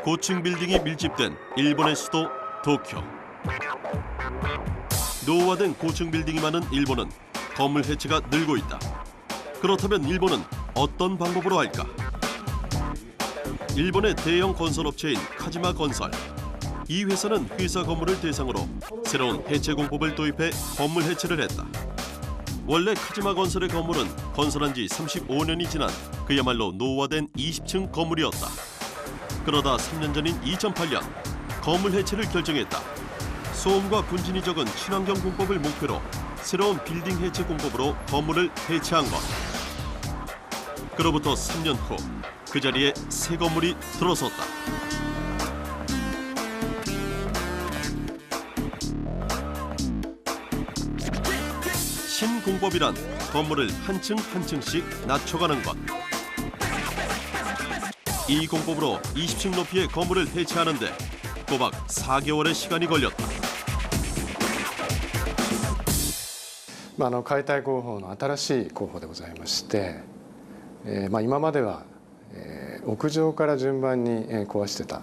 고층 빌딩이 밀집된 일본의 수도 도쿄. 노후화된 고층 빌딩이 많은 일본은 건물 해체가 늘고 있다. 그렇다면 일본은 어떤 방법으로 할까? 일본의 대형 건설업체인 카지마 건설. 이 회사는 회사 건물을 대상으로 새로운 해체 공법을 도입해 건물 해체를 했다. 원래 카지마 건설의 건물은 건설한 지 35년이 지난 그야말로 노후화된 20층 건물이었다. 그러다 3년 전인 2008년 건물 해체를 결정했다. 소음과 분진이 적은 친환경 공법을 목표로 새로운 빌딩 해체 공법으로 건물을 해체한 것. 그로부터 3년 후 그 자리에 새 건물이 들어섰다. 신공법이란 건물을 한 층 한 층씩 낮춰가는 것. 이 공법으로 20층 높이의 건물을 해체하는데 꼬박 4개월의 시간이 걸렸다. 解体工法の新しい工法でございまして、今までは、屋上から順番に壊してた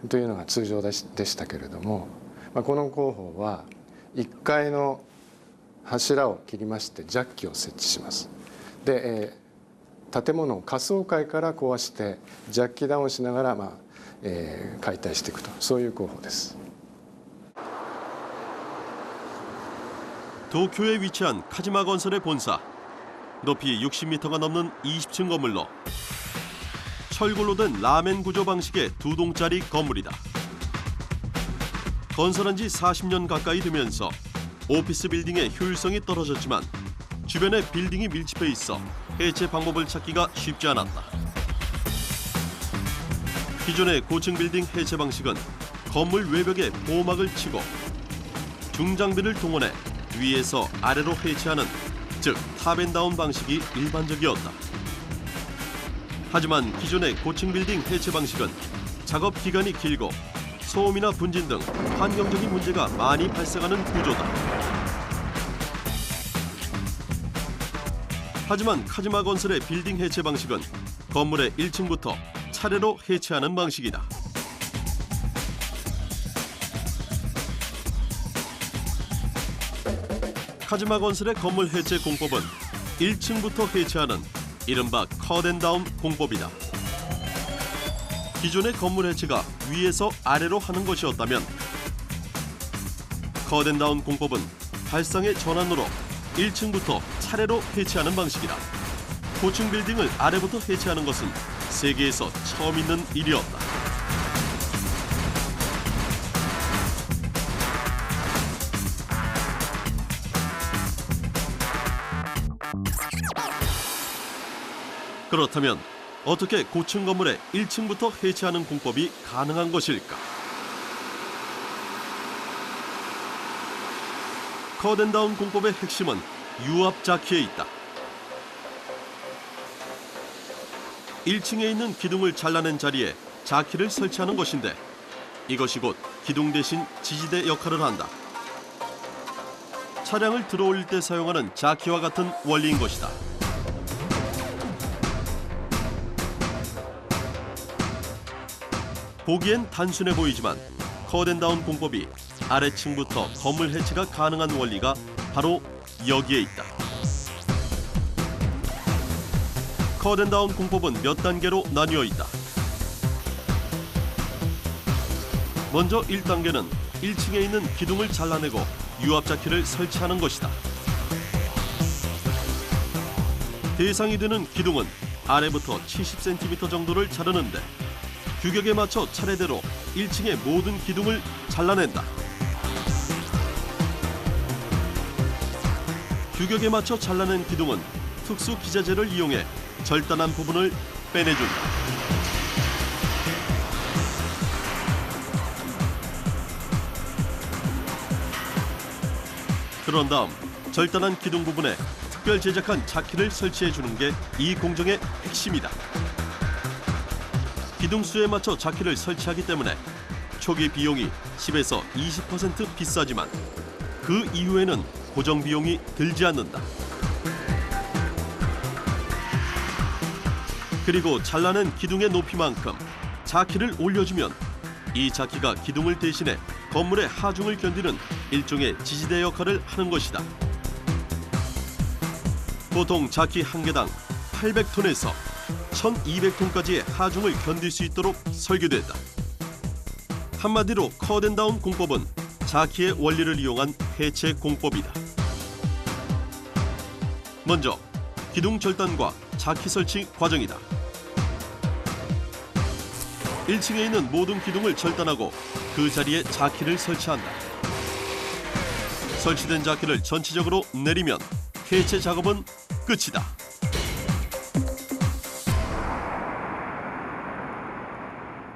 というのが通常でしたけれども、この工法は1階の柱を切りましてジャッキを設置します。で、建物を下層階から壊してジャッキダウンしながら、解体していくと、そういう工法です。 도쿄에 위치한 카지마 건설의 본사. 높이 60m가 넘는 20층 건물로 철골로 된 라멘 구조 방식의 두 동짜리 건물이다. 건설한 지 40년 가까이 되면서 오피스 빌딩의 효율성이 떨어졌지만 주변에 빌딩이 밀집해 있어 해체 방법을 찾기가 쉽지 않았다. 기존의 고층 빌딩 해체 방식은 건물 외벽에 보호막을 치고 중장비를 동원해 위에서 아래로 해체하는, 즉 탑앤다운 방식이 일반적이었다. 하지만 기존의 고층 빌딩 해체 방식은 작업 기간이 길고 소음이나 분진 등 환경적인 문제가 많이 발생하는 구조다. 하지만 카지마 건설의 빌딩 해체 방식은 건물의 1층부터 차례로 해체하는 방식이다. 카지마 건설의 건물 해체 공법은 1층부터 해체하는 이른바 컷앤다운 공법이다. 기존의 건물 해체가 위에서 아래로 하는 것이었다면 컷앤다운 공법은 발상의 전환으로 1층부터 차례로 해체하는 방식이다. 고층 빌딩을 아래부터 해체하는 것은 세계에서 처음 있는 일이었다. 그렇다면 어떻게 고층 건물의 1층부터 해체하는 공법이 가능한 것일까? 컷앤다운 공법의 핵심은 유압 자키에 있다. 1층에 있는 기둥을 잘라낸 자리에 자키를 설치하는 것인데 이것이 곧 기둥 대신 지지대 역할을 한다. 차량을 들어올릴 때 사용하는 자키와 같은 원리인 것이다. 보기엔 단순해 보이지만 컷앤다운 공법이 아래층부터 건물 해체가 가능한 원리가 바로 여기에 있다. 컷앤다운 공법은 몇 단계로 나뉘어 있다. 먼저 1단계는 1층에 있는 기둥을 잘라내고 유압자키를 설치하는 것이다. 대상이 되는 기둥은 아래부터 70cm 정도를 자르는데 규격에 맞춰 차례대로 1층의 모든 기둥을 잘라낸다. 규격에 맞춰 잘라낸 기둥은 특수 기자재를 이용해 절단한 부분을 빼내준다. 그런 다음 절단한 기둥 부분에 특별 제작한 자키를 설치해 주는 게 이 공정의 핵심이다. 기둥수에 맞춰 자키를 설치하기 때문에 초기 비용이 10에서 20% 비싸지만 그 이후에는 고정 비용이 들지 않는다. 그리고 잘라낸 기둥의 높이만큼 자키를 올려주면 이 자키가 기둥을 대신해 건물의 하중을 견디는 일종의 지지대 역할을 하는 것이다. 보통 자키 한 개당 800톤에서 1200톤까지의 하중을 견딜 수 있도록 설계됐다. 한마디로 컷앤다운 공법은 자키의 원리를 이용한 해체 공법이다. 먼저 기둥 절단과 자키 설치 과정이다. 1층에 있는 모든 기둥을 절단하고 그 자리에 자키를 설치한다. 설치된 자키를 전체적으로 내리면 해체 작업은 끝이다.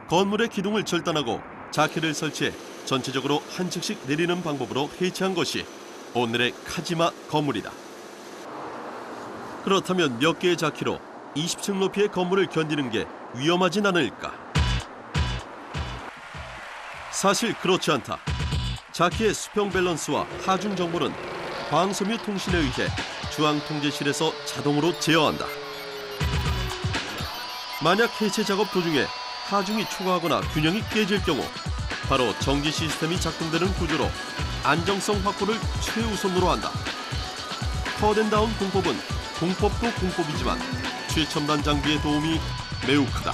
건물의 기둥을 절단하고 자키를 설치해 전체적으로 한 층씩 내리는 방법으로 해체한 것이 오늘의 카지마 건물이다. 그렇다면 몇 개의 자키로 20층 높이의 건물을 견디는 게 위험하진 않을까? 사실 그렇지 않다. 자키의 수평 밸런스와 하중 정보는 광섬유 통신에 의해 중앙통제실에서 자동으로 제어한다. 만약 해체 작업 도중에 하중이 초과하거나 균형이 깨질 경우 바로 정지 시스템이 작동되는 구조로 안정성 확보를 최우선으로 한다. 컷앤다운 공법은 공법도 공법이지만 최첨단 장비의 도움이 매우 크다.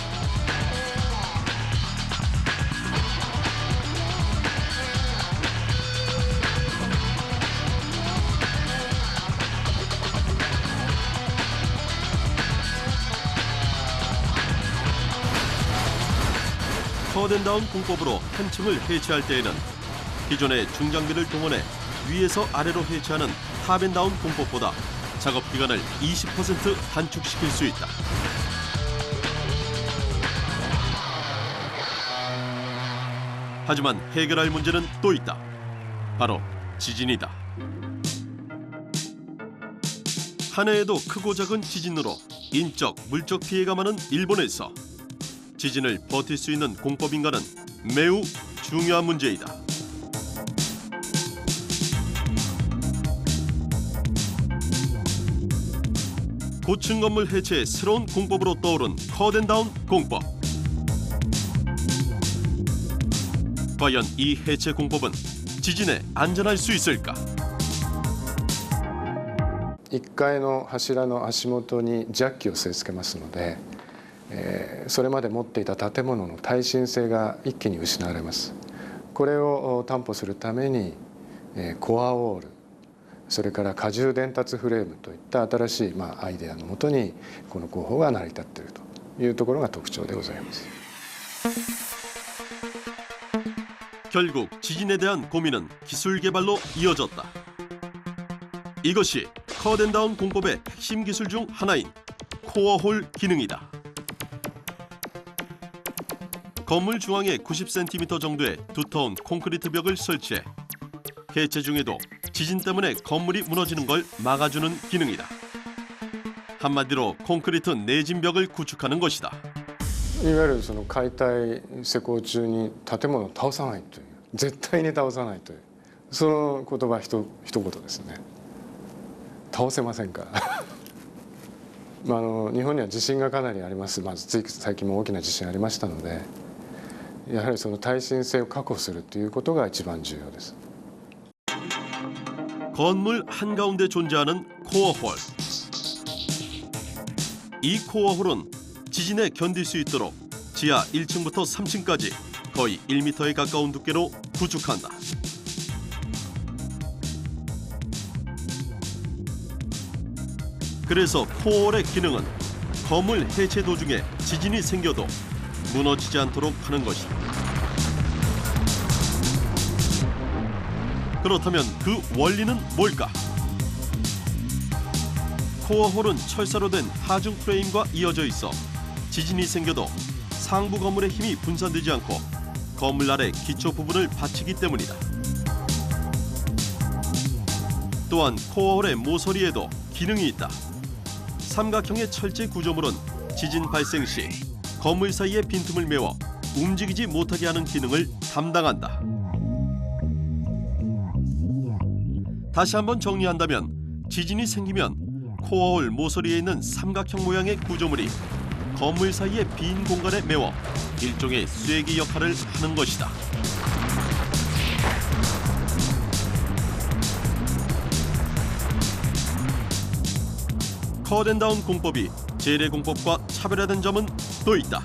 컷앤다운 공법으로 한 층을 해체할 때에는 기존의 중장비를 동원해 위에서 아래로 해체하는 탑앤다운 공법보다 작업 기간을 20% 단축시킬 수 있다. 하지만 해결할 문제는 또 있다. 바로 지진이다. 한 해에도 크고 작은 지진으로 인적, 물적 피해가 많은 일본에서 지진을 버틸 수 있는 공법인가는 매우 중요한 문제이다. 고층 건물 해체의 새로운 공법으로 떠오른 컷앤다운 공법. 과연 이 해체 공법은 지진에 안전할 수 있을까? 1階の柱の足元にジャッキを据え付けますので、それまで持っていた建物の耐震性が一気に失われます。これを担保するためにコアウォール、それから荷重伝達フレームといった新しいアイデアのもとにこの工法が成り立っているというところが特徴でございます。 결국 지진에 대한 고민은 기술 개발로 이어졌다. 이것이 컷앤다운 공법의 핵심 기술 중 하나인 코어홀 기능이다. 건물 중앙에 90cm 정도의 두터운 콘크리트 벽을 설치해 해체 중에도 지진 때문에 건물이 무너지는 걸 막아주는 기능이다. 한마디로 콘크리트 내진 벽을 구축하는 것이다. いわゆるその解体施工中に建物を倒さないという、絶対に倒さないという、その言葉一言ですね。倒せませんか。日本には地震がかなりあります。つい最近も大きな地震ありましたので、やはりその耐震性を確保するということが一番重要です。 건물 한가운데 존재하는 코어홀. 이 코어홀은 지진에 견딜 수 있도록 지하 1층부터 3층까지 거의 1m에 가까운 두께로 구축한다. 그래서 코어홀의 기능은 건물 해체 도중에 지진이 생겨도 무너지지 않도록 하는 것이다. 그렇다면 그 원리는 뭘까? 코어홀은 철사로 된 하중 프레임과 이어져 있어 지진이 생겨도 상부 건물의 힘이 분산되지 않고 건물 아래 기초 부분을 받치기 때문이다. 또한 코어홀의 모서리에도 기능이 있다. 삼각형의 철제 구조물은 지진 발생 시 건물 사이의 빈틈을 메워 움직이지 못하게 하는 기능을 담당한다. 다시 한번 정리한다면 지진이 생기면 코어홀 모서리에 있는 삼각형 모양의 구조물이 건물 사이의 빈 공간에 메워 일종의 쐐기 역할을 하는 것이다. 컷앤다운 공법이 재래 공법과 차별화된 점은 또 있다.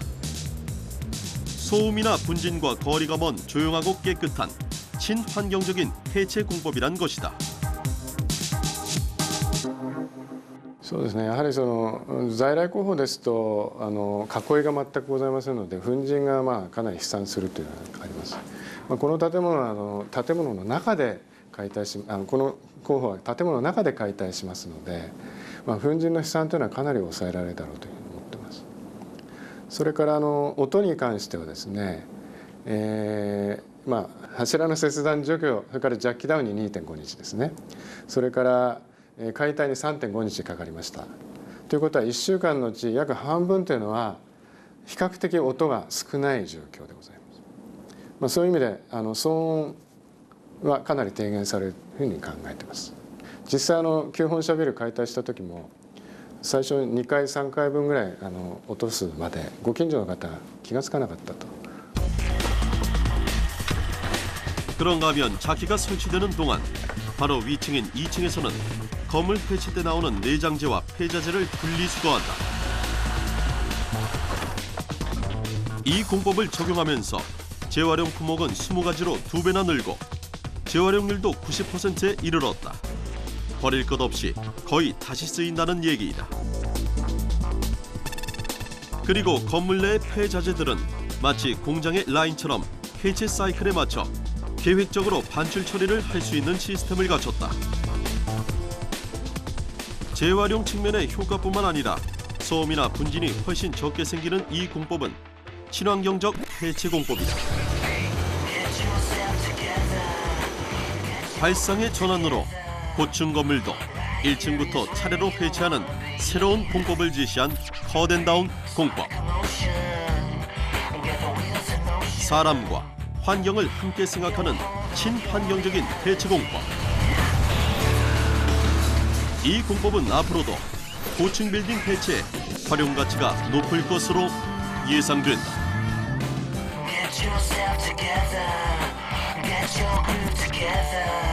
소음이나 분진과 거리가 먼 조용하고 깨끗한 친환경적인 해체 공법이란 것이다. そうですね、やはりその在来工法ですと囲いが全くございませんので粉塵がかなり飛散するというのがあります。この建物は建物の中で解体しこの工法は建物の中で解体しますので、粉塵の飛散というのはかなり抑えられるだろうというふうに思っています。それから音に関してはですね、柱の切断除去、それからジャッキダウンに 2.5 日ですね。それから解体に 3.5 日かかりました。ということは1週間のうち約半分というのは比較的音が少ない状況でございます。そういう意味で騒音はかなり低減されるふうに考えています。実際旧本社ビル解体した時も最初2回3回分ぐらい落とすまでご近所の方が気がつかなかったと。 그런가 하면 자키가 설치되는 동안 바로 위층인 2층에서는 건물 해체 때 나오는 내장재와 폐자재를 분리수거한다. 이 공법을 적용하면서 재활용 품목은 20가지로 2배나 늘고 재활용률도 90%에 이르렀다. 버릴 것 없이 거의 다시 쓰인다는 얘기이다. 그리고 건물 내의 폐자재들은 마치 공장의 라인처럼 해체 사이클에 맞춰 계획적으로 반출 처리를 할 수 있는 시스템을 갖췄다. 재활용 측면의 효과뿐만 아니라 소음이나 분진이 훨씬 적게 생기는 이 공법은 친환경적 해체 공법이다. 발상의 전환으로 고층 건물도 1층부터 차례로 해체하는 새로운 공법을 제시한 컷앤다운 공법. 사람과 환경을 함께 생각하는 친환경적인 해체 공법. 이 공법은 앞으로도 고층 빌딩 해체에 활용 가치가 높을 것으로 예상된다. Get yourself together. Get your groove together.